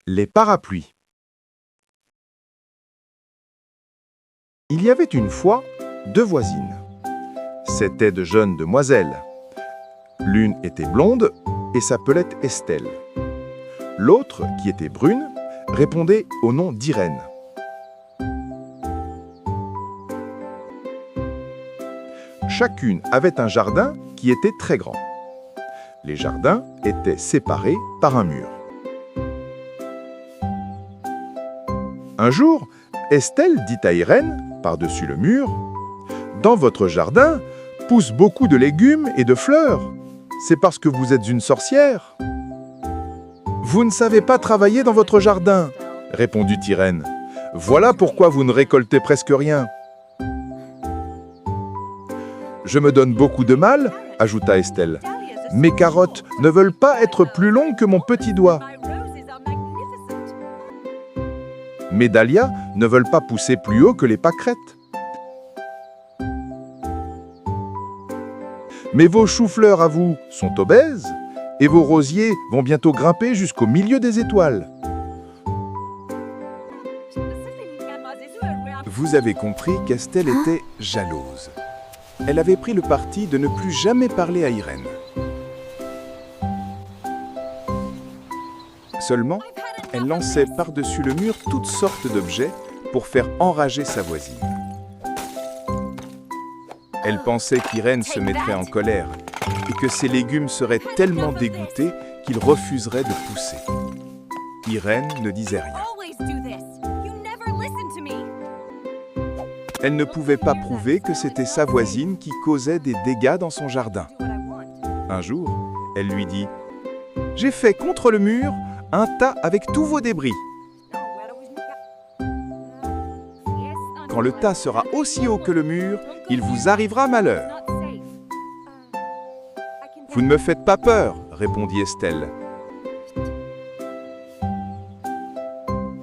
Les parapluies. Il y avait une fois 2 voisines. C'étaient de jeunes demoiselles. L'une était blonde et s'appelait Estelle. L'autre, qui était brune, répondait au nom d'Irène. Chacune avait un jardin qui était très grand. Les jardins étaient séparés par un mur. Un jour, Estelle dit à Irène, par-dessus le mur, « Dans votre jardin poussent beaucoup de légumes et de fleurs. C'est parce que vous êtes une sorcière. »« Vous ne savez pas travailler dans votre jardin, » répondit Irène. « Voilà pourquoi vous ne récoltez presque rien. »« Je me donne beaucoup de mal, » ajouta Estelle. « Mes carottes ne veulent pas être plus longues que mon petit doigt. Mes dahlias ne veulent pas pousser plus haut que les pâquerettes. Mais vos choux-fleurs à vous sont obèses et vos rosiers vont bientôt grimper jusqu'au milieu des étoiles. » Vous avez compris qu'Estelle était jalouse. Elle avait pris le parti de ne plus jamais parler à Irène. Seulement, elle lançait par-dessus le mur toutes sortes d'objets pour faire enrager sa voisine. Elle pensait qu'Irène se mettrait en colère et que ses légumes seraient tellement dégoûtés qu'ils refuseraient de pousser. Irène ne disait rien. Elle ne pouvait pas prouver que c'était sa voisine qui causait des dégâts dans son jardin. Un jour, elle lui dit « J'ai fait contre le mur un tas avec tous vos débris. Quand le tas sera aussi haut que le mur, il vous arrivera malheur. »« Vous ne me faites pas peur, » répondit Estelle.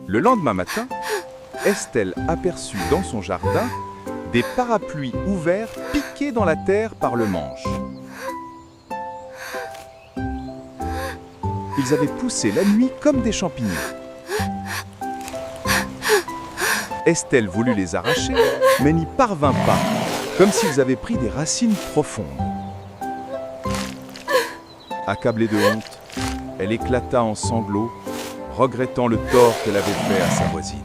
Le lendemain matin, Estelle aperçut dans son jardin des parapluies ouverts piqués dans la terre par le manche. Ils avaient poussé la nuit comme des champignons. Estelle voulut les arracher, mais n'y parvint pas, comme s'ils avaient pris des racines profondes. Accablée de honte, elle éclata en sanglots, regrettant le tort qu'elle avait fait à sa voisine.